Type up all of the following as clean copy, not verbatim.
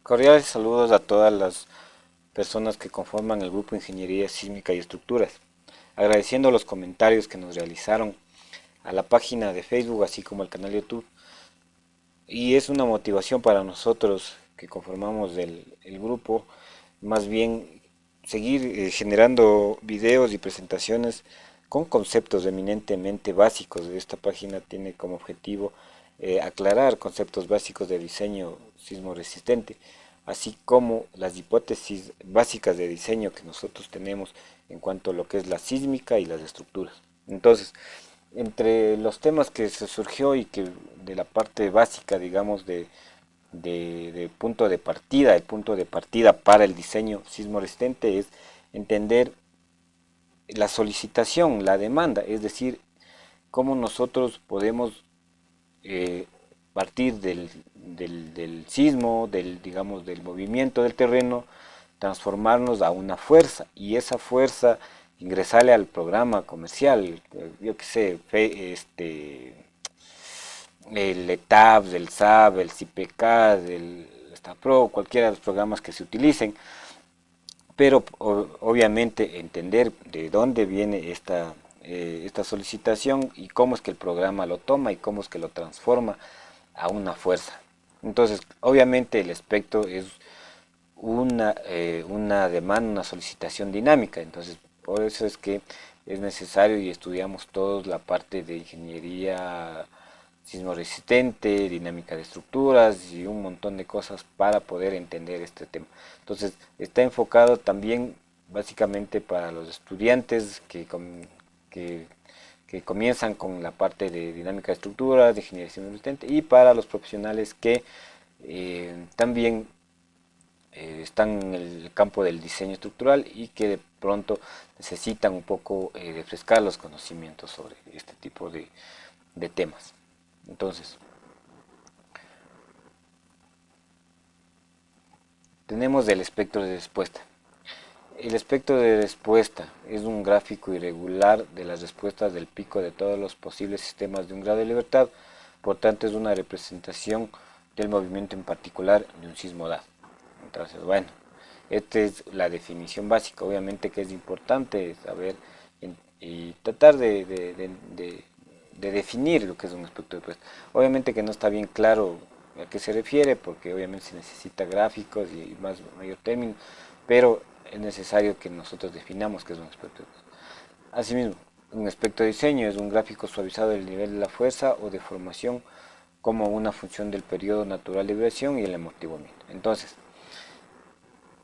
Cordiales saludos a todas las personas que conforman el grupo Ingeniería Sísmica y Estructuras, agradeciendo los comentarios que nos realizaron a la página de Facebook así como al canal YouTube. Y es una motivación para nosotros que conformamos el grupo, más bien seguir generando videos y presentaciones con conceptos eminentemente básicos. Esta página tiene como objetivo aclarar conceptos básicos de diseño sismo resistente, así como las hipótesis básicas de diseño que nosotros tenemos en cuanto a lo que es la sísmica y las estructuras. Entonces, entre los temas que se surgió y que de la parte básica, digamos, de punto de partida, el punto de partida para el diseño sismo resistente es entender la solicitación, la demanda, es decir, cómo nosotros podemos eh, partir del sismo, digamos, del movimiento del terreno, transformarnos a una fuerza y esa fuerza ingresarle al programa comercial, yo que sé, el ETABS, el SAB, el CIPK, el STAPRO, cualquiera de los programas que se utilicen, pero obviamente entender de dónde viene esta solicitación y cómo es que el programa lo toma y cómo es que lo transforma a una fuerza. Entonces, obviamente el espectro es una demanda, una solicitación dinámica. Entonces, por eso es que es necesario y estudiamos todos la parte de ingeniería sismo resistente, dinámica de estructuras y un montón de cosas para poder entender este tema. Entonces, está enfocado también básicamente para los estudiantes que, que comienzan con la parte de dinámica de estructuras, de ingeniería sismo resistente y para los profesionales que también están en el campo del diseño estructural y que de pronto necesitan un poco refrescar los conocimientos sobre este tipo de temas. Entonces, tenemos el espectro de respuesta. El espectro de respuesta es un gráfico irregular de las respuestas del pico de todos los posibles sistemas de un grado de libertad, por tanto es una representación del movimiento en particular de un sismo dado. Entonces, bueno, esta es la definición básica, obviamente que es importante saber y tratar de definir lo que es un espectro de respuesta. Obviamente que no está bien claro a qué se refiere, porque obviamente se necesita gráficos y mayor término, pero es necesario que nosotros definamos qué es un espectro de respuesta. Asimismo, un espectro de diseño es un gráfico suavizado del nivel de la fuerza o deformación como una función del periodo natural de vibración y el amortiguamiento. Entonces,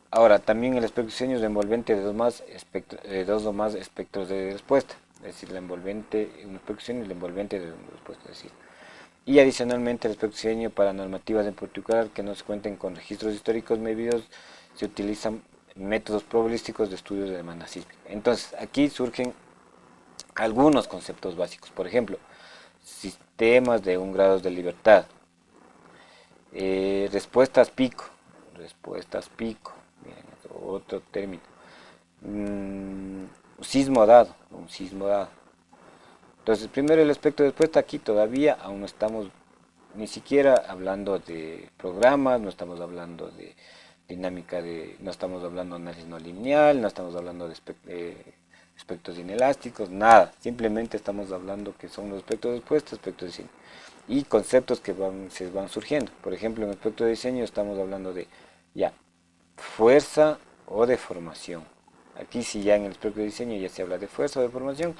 ahora, también el espectro de diseño es envolvente de dos o más espectros de respuesta, es decir, la envolvente, un espectro de diseño y el envolvente de respuesta, es decir. Y adicionalmente el espectro de diseño para normativas en particular que no se cuenten con registros históricos medidos, se utilizan métodos probabilísticos de estudios de demanda sísmica. Entonces, aquí surgen algunos conceptos básicos, por ejemplo, sistemas de un grado de libertad, respuestas pico, miren, otro término, sismo dado, un sismo dado. Entonces, primero el espectro de respuesta, aquí todavía aún no estamos ni siquiera hablando de programas, no estamos hablando de no estamos hablando de análisis no lineal, no estamos hablando de espectros inelásticos, nada, simplemente estamos hablando que son los espectros de respuesta, espectros de diseño y conceptos que se van surgiendo. Por ejemplo, en el espectro de diseño estamos hablando de ya fuerza o deformación. Aquí sí ya en el espectro de diseño ya se habla de fuerza o deformación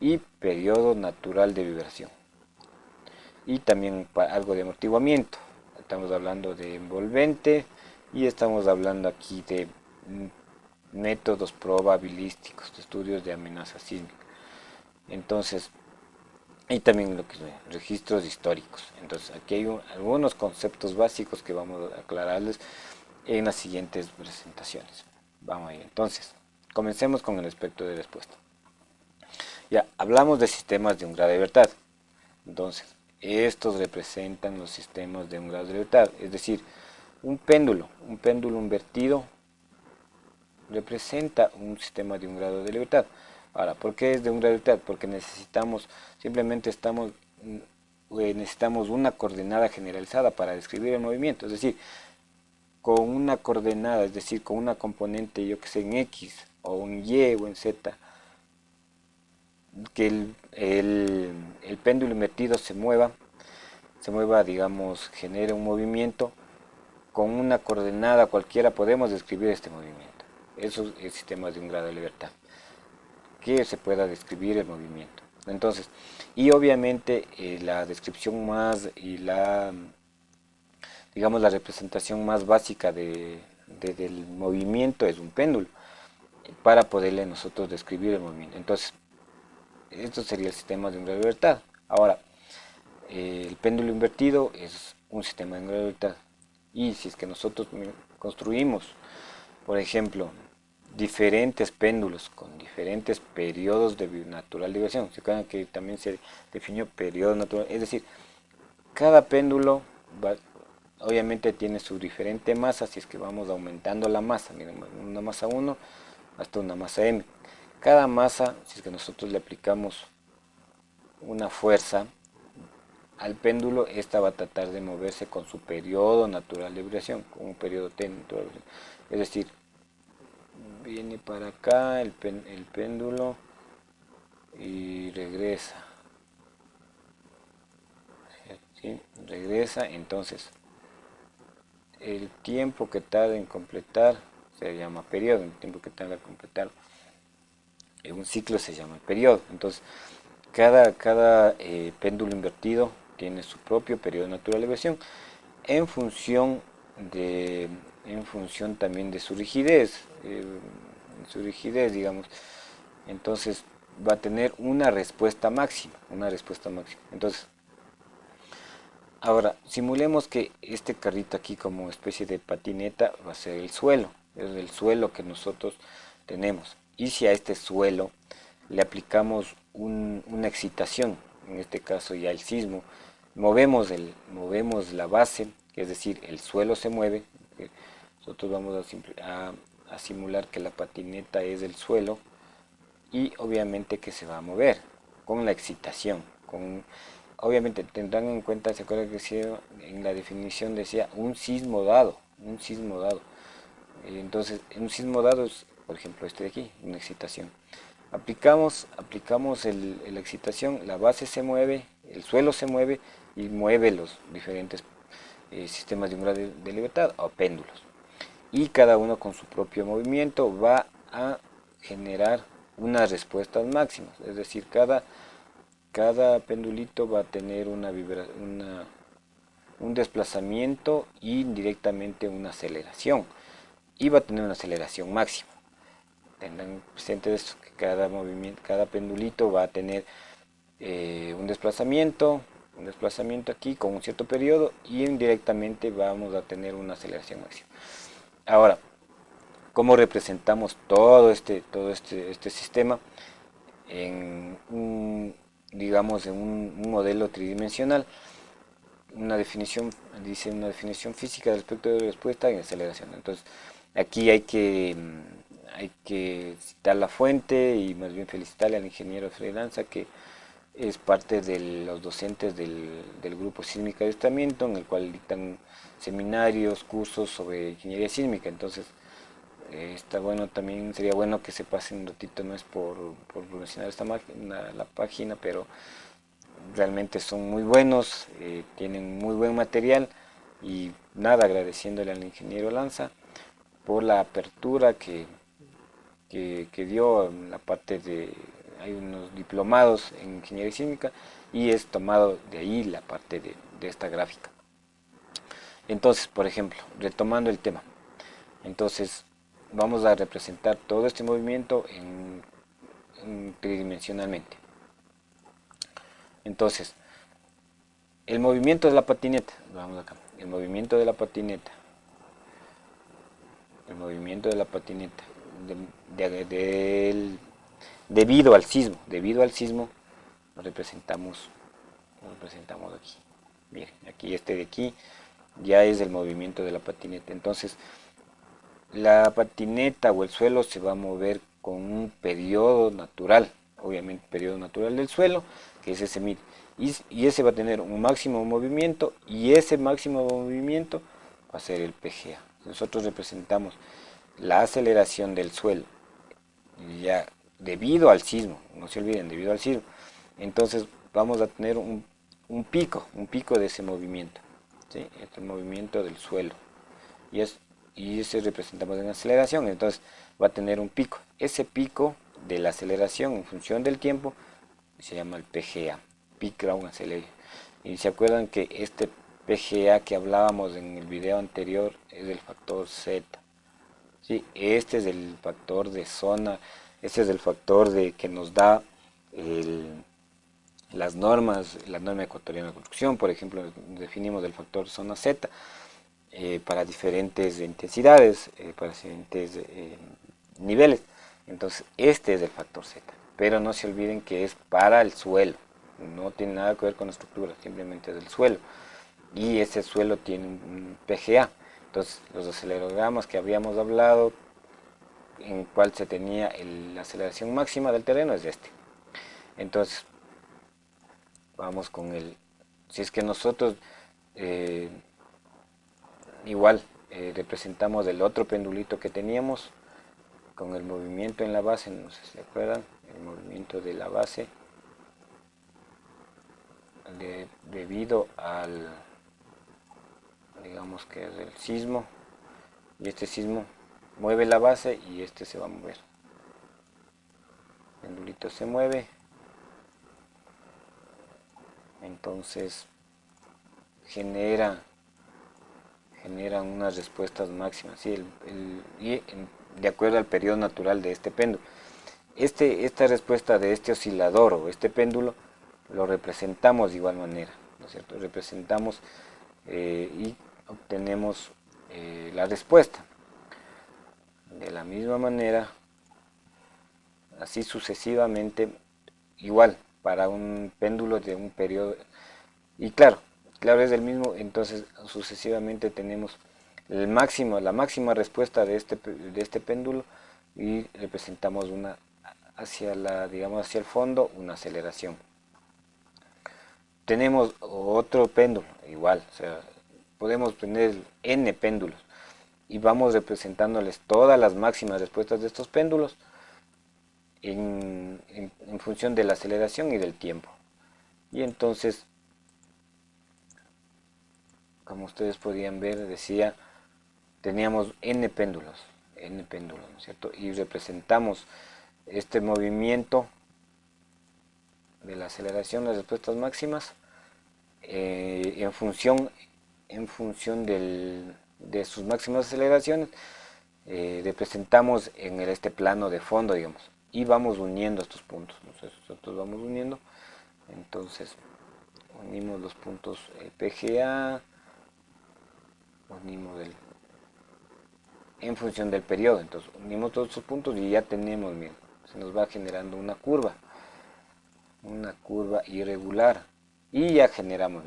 y periodo natural de vibración. Y también algo de amortiguamiento. Estamos hablando de envolvente y estamos hablando aquí de métodos probabilísticos, de estudios de amenaza sísmica. Entonces, y también lo que son registros históricos. Entonces, aquí hay algunos conceptos básicos que vamos a aclararles en las siguientes presentaciones. Vamos a ir. Entonces, comencemos con el espectro de respuesta. Ya, hablamos de sistemas de un grado de libertad. Entonces, estos representan los sistemas de un grado de libertad, es decir, un péndulo invertido representa un sistema de un grado de libertad. Ahora, ¿por qué es de un grado de libertad? Porque necesitamos una coordenada generalizada para describir el movimiento, es decir, con una coordenada, es decir, con una componente, yo que sé, en X, o en Y, o en Z, que el péndulo invertido se mueva, digamos, genere un movimiento, con una coordenada cualquiera podemos describir este movimiento. Eso es el sistema de un grado de libertad, que se pueda describir el movimiento. Entonces, y obviamente la descripción más y la, digamos, la representación más básica del movimiento es un péndulo, para poderle nosotros describir el movimiento. Entonces, esto sería el sistema de un grado de libertad. Ahora, el péndulo invertido es un sistema de un grado de libertad. Y si es que nosotros construimos, por ejemplo, diferentes péndulos con diferentes periodos de natural diversión, se acuerdan que también se definió periodo natural, es decir, cada péndulo obviamente tiene su diferente masa, si es que vamos aumentando la masa, miren, una masa 1 hasta una masa m. Cada masa, si es que nosotros le aplicamos una fuerza al péndulo, esta va a tratar de moverse con su periodo natural de vibración, con un periodo t natural de vibración. Es decir, viene para acá el péndulo y regresa. ¿Sí? Regresa, entonces el tiempo que tarda en completar se llama periodo, el tiempo que tarda en completar un ciclo se llama periodo. Entonces, cada péndulo invertido tiene su propio periodo natural de vibración en función también de su rigidez, digamos. Entonces va a tener una respuesta máxima, Entonces, ahora simulemos que este carrito aquí, como especie de patineta, va a ser el suelo, es el suelo que nosotros tenemos. Y si a este suelo le aplicamos una excitación, en este caso ya el sismo, movemos la base, es decir, el suelo se mueve. Nosotros vamos a simular que la patineta es el suelo, y obviamente que se va a mover con la excitación. Obviamente tendrán en cuenta, se acuerdan que en la definición decía un sismo dado. Entonces, un sismo dado es, por ejemplo, este de aquí, una excitación. Aplicamos la excitación, la base se mueve, el suelo se mueve y mueve los diferentes sistemas de un grado de libertad o péndulos. Y cada uno con su propio movimiento va a generar unas respuestas máximas. Es decir, cada pendulito va a tener un desplazamiento y indirectamente una aceleración. Y va a tener una aceleración máxima. Tengan presente esto, que cada pendulito va a tener un desplazamiento aquí con un cierto periodo, y indirectamente vamos a tener una aceleración máxima. Ahora, ¿cómo representamos todo este sistema en digamos, en un modelo tridimensional? Dice una definición física del espectro de respuesta y aceleración. Entonces, aquí hay que citar la fuente y más bien felicitarle al ingeniero Freddy Lanza, que es parte de los docentes del grupo sísmica de adiestramiento, en el cual dictan seminarios, cursos sobre ingeniería sísmica. Entonces, está bueno, también sería bueno que se pasen un ratito, no es por mencionar la página, pero realmente son muy buenos, tienen muy buen material, y nada, agradeciéndole al ingeniero Lanza por la apertura que dio en la parte de, hay unos diplomados en ingeniería sísmica, y es tomado de ahí la parte de esta gráfica. Entonces, por ejemplo, retomando el tema, entonces vamos a representar todo este movimiento tridimensionalmente. Entonces, el movimiento de la patineta, vamos acá, el movimiento de la patineta, debido al sismo, lo representamos aquí. Miren, aquí este de aquí ya es el movimiento de la patineta. Entonces, la patineta o el suelo se va a mover con un periodo natural, obviamente periodo natural del suelo, que es ese mil, y ese va a tener un máximo movimiento, y ese máximo movimiento va a ser el PGA. nosotros representamos la aceleración del suelo, ya debido al sismo, no se olviden, debido al sismo, entonces vamos a tener un pico de ese movimiento, ¿sí? Este movimiento del suelo, y, ese representamos en aceleración, entonces va a tener un pico. Ese pico de la aceleración en función del tiempo se llama el PGA, Peak Ground Acceleration. Y se acuerdan que este PGA que hablábamos en el video anterior es el factor Z. ¿Sí? Este es el factor de zona, este es el factor que nos da las normas, la norma ecuatoriana de construcción. Por ejemplo, definimos el factor zona Z para diferentes intensidades, para diferentes niveles. Entonces, este es el factor Z. Pero no se olviden que es para el suelo, no tiene nada que ver con la estructura, simplemente es el suelo. Y ese suelo tiene un PGA. Entonces, los acelerogramas que habíamos hablado, en cual se tenía la aceleración máxima del terreno, es este. Entonces, vamos con si es que nosotros igual representamos el otro pendulito que teníamos con el movimiento en la base, no sé si se acuerdan, el movimiento de la base debido al, digamos que es el sismo, y este sismo mueve la base y este se va a mover. El pendulito se mueve, entonces generan unas respuestas máximas, ¿sí? De acuerdo al periodo natural de este péndulo. Esta respuesta de este oscilador o este péndulo lo representamos de igual manera, ¿no es cierto? Representamos y obtenemos la respuesta. De la misma manera, así sucesivamente, igual para un péndulo de un periodo, y claro es el mismo, entonces sucesivamente tenemos la máxima respuesta de este péndulo, y representamos digamos hacia el fondo, una aceleración. Tenemos otro péndulo, igual, o sea, podemos tener n péndulos, y vamos representándoles todas las máximas respuestas de estos péndulos en función de la aceleración y del tiempo. Y entonces, como ustedes podían ver, decía, teníamos n péndulos, ¿no es cierto? Y representamos este movimiento de la aceleración, las respuestas máximas, en función de sus máximas aceleraciones, representamos en este plano de fondo, digamos, y vamos uniendo estos puntos. Nosotros vamos uniendo, entonces unimos los puntos PGA, unimos en función del periodo, entonces unimos todos estos puntos y ya tenemos, miren, se nos va generando una curva irregular, y ya generamos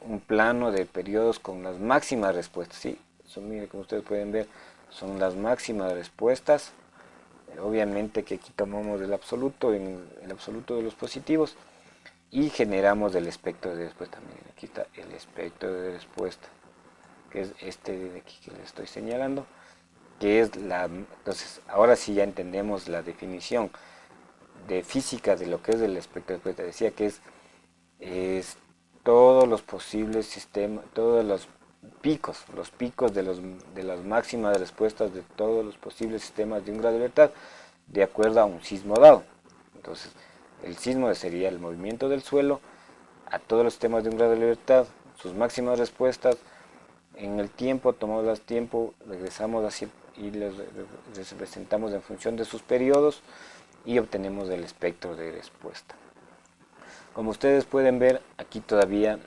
un plano de periodos con las máximas respuestas, ¿sí? Eso, miren, como ustedes pueden ver, son las máximas respuestas. Obviamente que aquí tomamos el absoluto de los positivos, y generamos el espectro de respuesta. Miren, aquí está el espectro de respuesta, que es este de aquí que les estoy señalando, que es entonces ahora sí ya entendemos la definición de física de lo que es el espectro de respuesta. Decía que es todos los posibles sistemas, todos los picos de las máximas respuestas de todos los posibles sistemas de un grado de libertad de acuerdo a un sismo dado. Entonces, el sismo sería el movimiento del suelo a todos los sistemas de un grado de libertad, sus máximas respuestas en el tiempo, tomamos el tiempo, regresamos así y les representamos en función de sus periodos, y obtenemos el espectro de respuesta. Como ustedes pueden ver, aquí todavía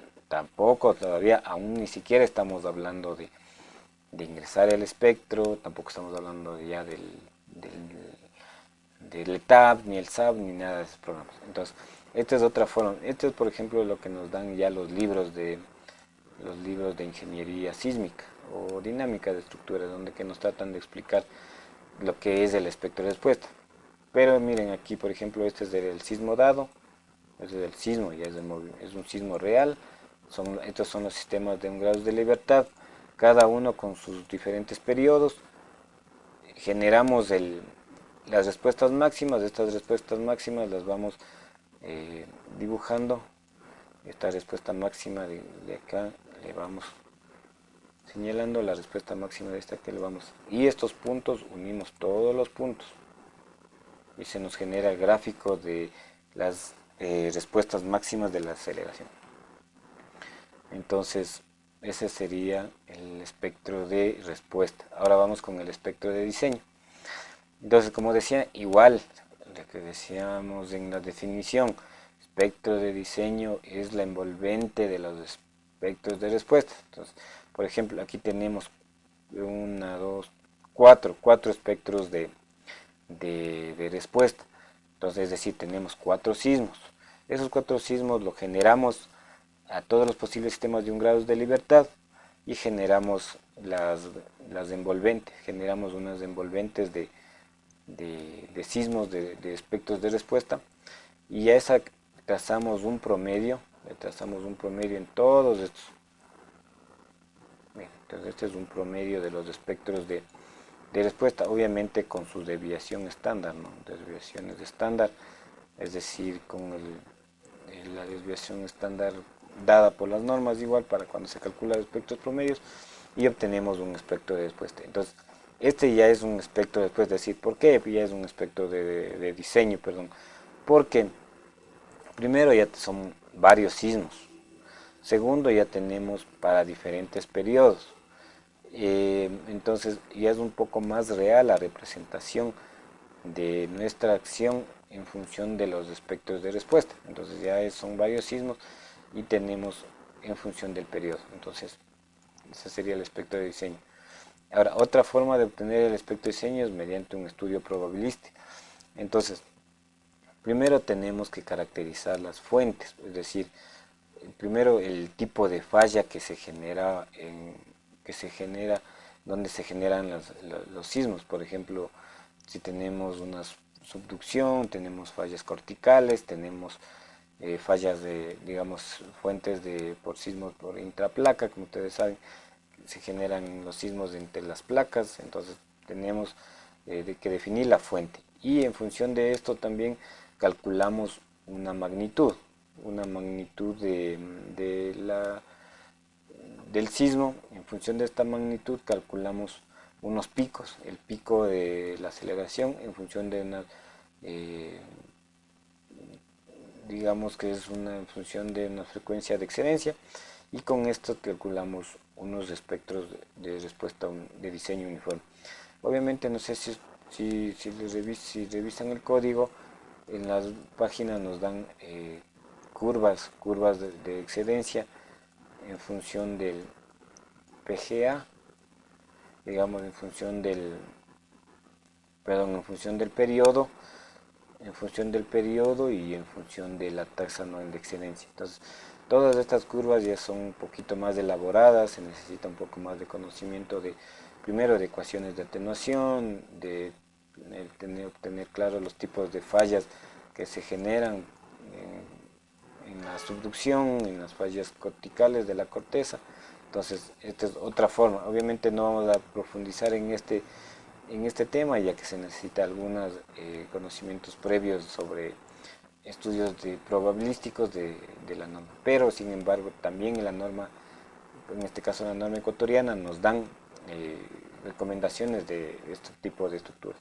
aún ni siquiera estamos hablando de ingresar el espectro, tampoco estamos hablando ya del ETAP, ni el SAP, ni nada de esos programas. Entonces, esta es otra forma. Esto es, por ejemplo, lo que nos dan ya los libros de ingeniería sísmica o dinámica de estructuras, donde que nos tratan de explicar lo que es el espectro de respuesta. Pero miren aquí, por ejemplo, este es del sismo dado, este es del sismo, ya es un sismo real. Estos son los sistemas de un grado de libertad. cada uno con sus diferentes periodos. Generamos las respuestas máximas. Estas respuestas máximas las vamos dibujando. Esta respuesta máxima de acá le vamos señalando la respuesta máxima de esta que le vamos, y estos puntos unimos todos los puntos y se nos genera el gráfico de las respuestas máximas de la aceleración. Entonces ese sería el espectro de respuesta. Ahora vamos con el espectro de diseño. Entonces, como decía, igual lo que decíamos en la definición, espectro de diseño es la envolvente de los espectros de respuesta. Entonces, por ejemplo, aquí tenemos cuatro espectros de respuesta. Entonces, es decir, tenemos 4 sismos. Esos 4 sismos lo generamos a todos los posibles sistemas de un grado de libertad y generamos las envolventes, generamos unas envolventes de sismos, de espectros de respuesta, y a esa trazamos un promedio, en todos estos. Bien, entonces este es un promedio de los espectros de respuesta, obviamente con su desviación estándar, ¿no? Desviaciones estándar, es decir, con la desviación estándar dada por las normas, igual para cuando se calcula los espectros promedios, y obtenemos un espectro de respuesta. Entonces, este ya es un espectro de respuesta, es decir, ¿por qué? Ya es un espectro de diseño, perdón, porque primero ya son varios sismos, segundo ya tenemos para diferentes periodos, entonces ya es un poco más real la representación de nuestra acción en función de los espectros de respuesta. Entonces ya son varios sismos y tenemos en función del periodo. Entonces ese sería el espectro de diseño. Ahora, otra forma de obtener el espectro de diseño es mediante un estudio probabilístico. Entonces, primero tenemos que caracterizar las fuentes, es decir, primero el tipo de falla que se genera, donde se generan los sismos. Por ejemplo, si tenemos una subducción, tenemos fallas corticales, tenemos fallas digamos, fuentes por sismos por intraplaca, como ustedes saben, se generan los sismos entre las placas, entonces tenemos que definir la fuente. Y en función de esto también calculamos una magnitud del sismo. En función de esta magnitud calculamos unos picos, el pico de la aceleración en función de una, digamos que es una función de una frecuencia de excedencia, y con esto calculamos unos espectros de respuesta de diseño uniforme. Obviamente, no sé si revisan el código, en las páginas nos dan curvas de excedencia en función del PGA, digamos en función en función del periodo, y en función de la tasa anual de excedencia. Entonces, todas estas curvas ya son un poquito más elaboradas, se necesita un poco más de conocimiento primero de ecuaciones de atenuación, de obtener claro los tipos de fallas que se generan en la subducción, en las fallas corticales de la corteza. Entonces, esta es otra forma. Obviamente no vamos a profundizar en este tema, ya que se necesita algunos conocimientos previos sobre estudios probabilísticos de la norma. Pero, sin embargo, también en la norma, en este caso la norma ecuatoriana, nos dan recomendaciones de este tipo de estructuras.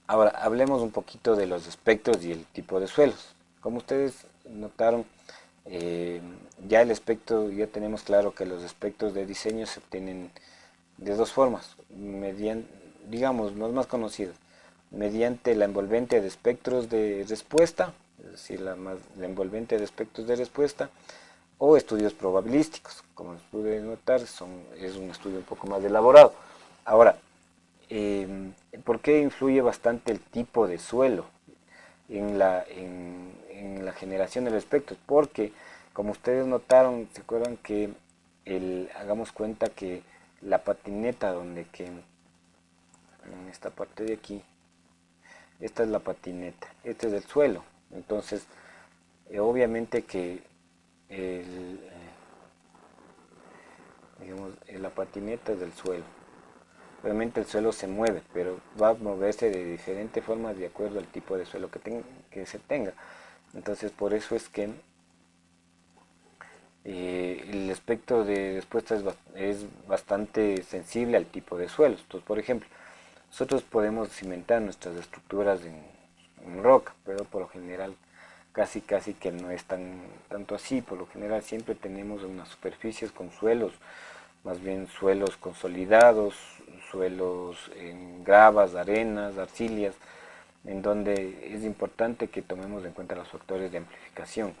Ahora, hablemos un poquito de los espectros y el tipo de suelos. Como ustedes notaron, ya tenemos claro que los espectros de diseño se obtienen de dos formas, digamos, los más conocidos, mediante la envolvente de espectros de respuesta, es decir, la envolvente de espectros de respuesta, o estudios probabilísticos. Como pude notar, es un estudio un poco más elaborado. Ahora, ¿por qué influye bastante el tipo de suelo en la generación de los espectros? Porque, como ustedes notaron, se acuerdan que hagamos cuenta que la patineta, en esta parte de aquí, esta es la patineta, este es el suelo. Entonces, obviamente que patinetas del suelo. Obviamente el suelo se mueve, pero va a moverse de diferentes formas de acuerdo al tipo de suelo que se tenga. Entonces por eso es que el espectro de respuesta es bastante sensible al tipo de suelos. Entonces, por ejemplo, nosotros podemos cimentar nuestras estructuras en roca, pero por lo general casi que no es tanto así. Por lo general siempre tenemos unas superficies con suelos, más bien suelos consolidados, suelos en gravas, arenas, arcillas, en donde es importante que tomemos en cuenta los factores de amplificación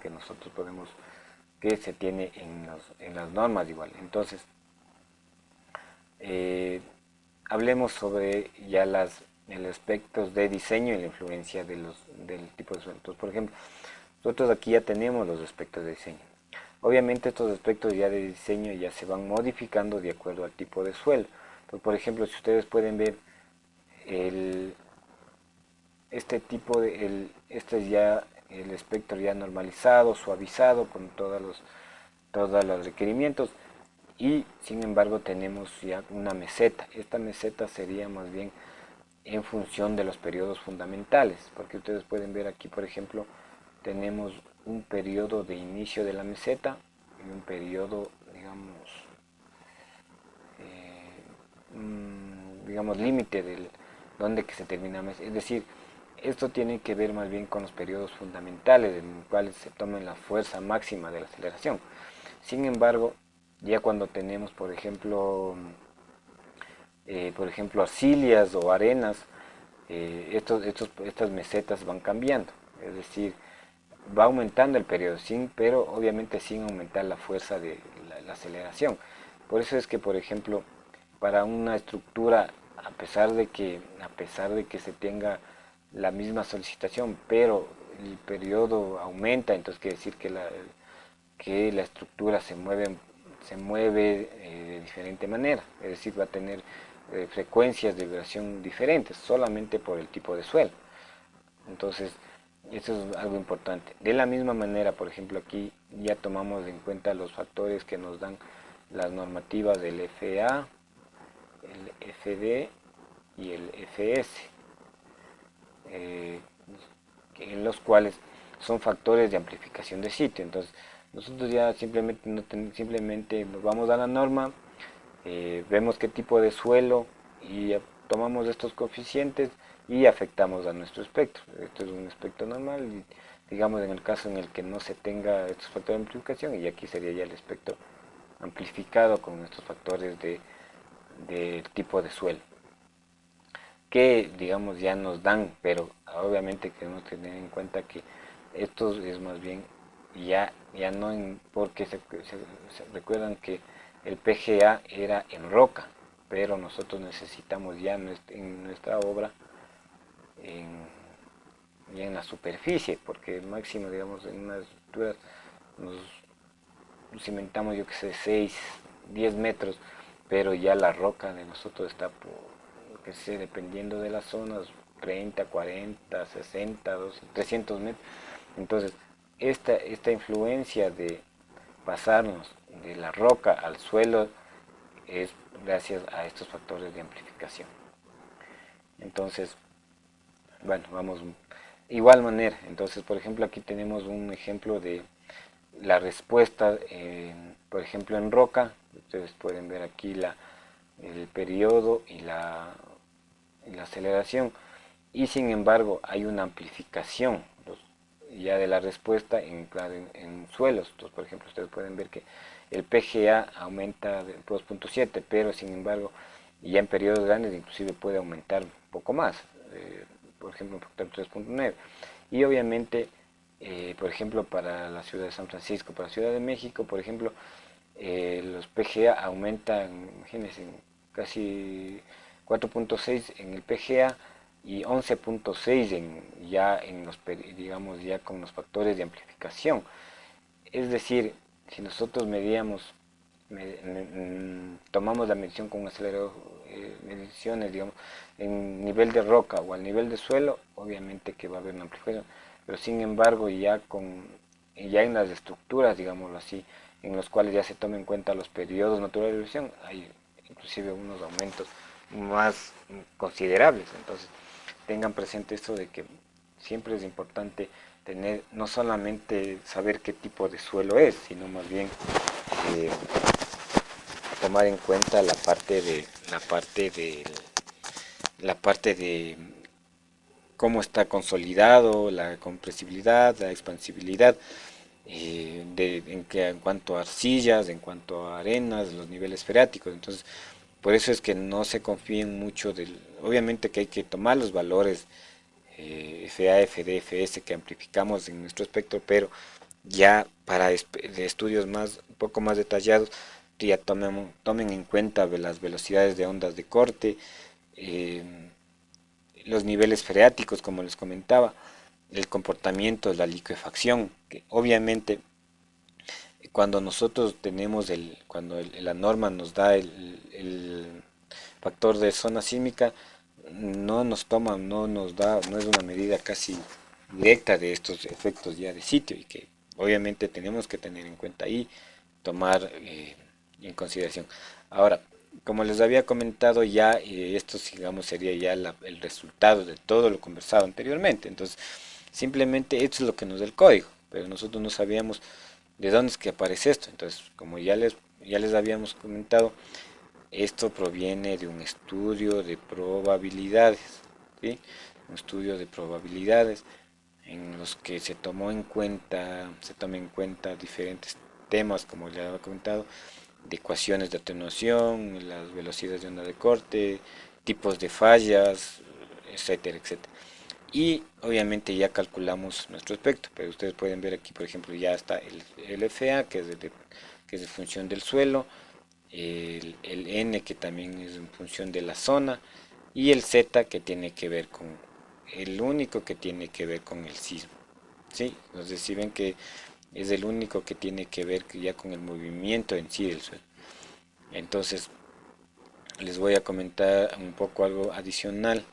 que se tiene en las normas igual. Entonces, hablemos sobre ya los aspectos de diseño y la influencia del tipo de suelo. Entonces, por ejemplo, nosotros aquí ya tenemos los aspectos de diseño. Obviamente estos aspectos ya de diseño ya se van modificando de acuerdo al tipo de suelo. Entonces, por ejemplo, si ustedes pueden ver este es ya el espectro ya normalizado, suavizado con todos los requerimientos, y sin embargo tenemos ya una meseta. Esta meseta sería más bien en función de los periodos fundamentales, porque ustedes pueden ver aquí, por ejemplo, tenemos un periodo de inicio de la meseta y un periodo, digamos límite del donde que se termina la meseta. Es decir, esto tiene que ver más bien con los periodos fundamentales en los cuales se toma la fuerza máxima de la aceleración. Sin embargo, ya cuando tenemos, por ejemplo, arcillas o arenas, estas mesetas van cambiando. Es decir, va aumentando el periodo, pero obviamente sin aumentar la fuerza de la aceleración. Por eso es que, por ejemplo, para una estructura, a pesar de que se tenga la misma solicitación, pero el periodo aumenta, entonces quiere decir que la estructura se mueve de diferente manera, es decir, va a tener frecuencias de vibración diferentes, solamente por el tipo de suelo. Entonces, eso es algo importante. De la misma manera, por ejemplo, aquí ya tomamos en cuenta los factores que nos dan las normativas del FA, el FD y el FS, en los cuales son factores de amplificación de sitio. Entonces, nosotros ya simplemente nos vamos a la norma, vemos qué tipo de suelo y tomamos estos coeficientes y afectamos a nuestro espectro. Esto es un espectro normal, y digamos en el caso en el que no se tenga estos factores de amplificación, y aquí sería ya el espectro amplificado con estos factores de tipo de suelo, que digamos ya nos dan, pero obviamente queremos tener en cuenta que esto es más bien ya no porque se recuerdan que el PGA era en roca, pero nosotros necesitamos ya en nuestra obra ya en la superficie, porque máximo, digamos, en unas estructuras nos cimentamos, yo que sé, 6 10 metros, pero ya la roca de nosotros está que sé, dependiendo de las zonas, 30 40 60 200, 300 metros. Entonces, esta influencia de pasarnos de la roca al suelo es gracias a estos factores de amplificación. Entonces, bueno, vamos, igual manera. Entonces, por ejemplo, aquí tenemos un ejemplo de la respuesta, por ejemplo, en roca. Ustedes pueden ver aquí el periodo y la aceleración, y sin embargo hay una amplificación ya de la respuesta en suelos. Entonces, por ejemplo, ustedes pueden ver que el PGA aumenta de 2.7, pero sin embargo ya en periodos grandes inclusive puede aumentar un poco más, por ejemplo un factor 3.9. Y obviamente, por ejemplo, para la ciudad de San Francisco, para la Ciudad de México, por ejemplo, los PGA aumentan, imagínense, casi 4.6 en el PGA y 11.6 digamos, ya con los factores de amplificación. Es decir, si nosotros tomamos la medición con un acelerador, mediciones, digamos, en nivel de roca o al nivel de suelo, obviamente que va a haber una amplificación, pero sin embargo ya en las estructuras, digámoslo así, en los cuales ya se tomen en cuenta los periodos naturales de evolución, hay inclusive unos aumentos más considerables. Entonces tengan presente esto de que siempre es importante tener, no solamente saber qué tipo de suelo es, sino más bien eh, tomar en cuenta la parte de cómo está consolidado, la compresibilidad, la expansibilidad, en cuanto a arcillas, en cuanto a arenas, los niveles freáticos. Entonces, por eso es que no se confíen mucho obviamente que hay que tomar los valores FA, FD, FS que amplificamos en nuestro espectro, pero ya para de estudios un poco más detallados, ya tomen en cuenta las velocidades de ondas de corte, eh, los niveles freáticos, como les comentaba, el comportamiento de la liquefacción, que obviamente cuando nosotros tenemos la norma nos da el factor de zona sísmica, no nos toma, no nos da, no es una medida casi directa de estos efectos ya de sitio y que obviamente tenemos que tener en cuenta y tomar en consideración. Ahora, como les había comentado ya, esto digamos sería ya el resultado de todo lo conversado anteriormente. Entonces, simplemente esto es lo que nos da el código, pero nosotros no sabíamos de dónde es que aparece esto. Entonces, como ya les habíamos comentado, esto proviene de un estudio de probabilidades, ¿sí? Un estudio de probabilidades en los que se toma en cuenta diferentes temas, como ya había comentado, de ecuaciones de atenuación, las velocidades de onda de corte, tipos de fallas, etcétera, etcétera. Y obviamente ya calculamos nuestro espectro, pero ustedes pueden ver aquí, por ejemplo, ya está el FA, que es de función del suelo, el N, que también es en función de la zona, y el Z, que tiene que ver con, el único que tiene que ver con el sismo. ¿Sí? Entonces, si ven que es el único que tiene que ver ya con el movimiento en sí del suelo. Entonces, les voy a comentar un poco algo adicional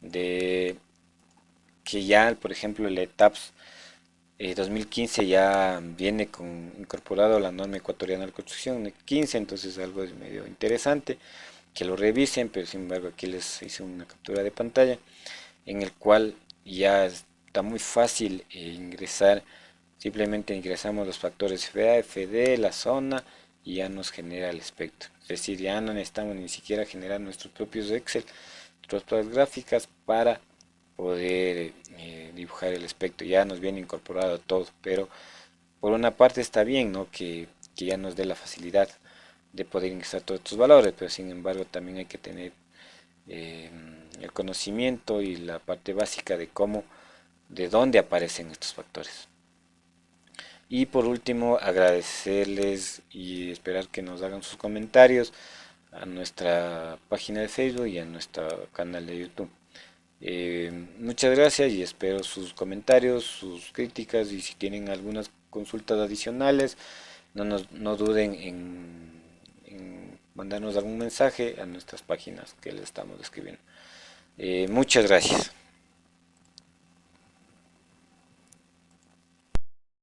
de que ya, por ejemplo, el ETAPS 2015 ya viene incorporado a la norma ecuatoriana de construcción 15, entonces algo es medio interesante que lo revisen, pero sin embargo aquí les hice una captura de pantalla en el cual ya está muy fácil ingresar, simplemente ingresamos los factores FA, FD, la zona y ya nos genera el espectro. Es decir, ya no necesitamos ni siquiera generar nuestros propios Excel, nuestras propias gráficas para poder dibujar el espectro. Ya nos viene incorporado todo, pero por una parte está bien, ¿no? Que ya nos dé la facilidad de poder ingresar todos estos valores, pero sin embargo también hay que tener eh, el conocimiento y la parte básica de de dónde aparecen estos factores. Y por último, agradecerles y esperar que nos hagan sus comentarios a nuestra página de Facebook y a nuestro canal de YouTube. Muchas gracias y espero sus comentarios, sus críticas y si tienen algunas consultas adicionales, no duden en mandarnos algún mensaje a nuestras páginas que les estamos describiendo. Muchas gracias.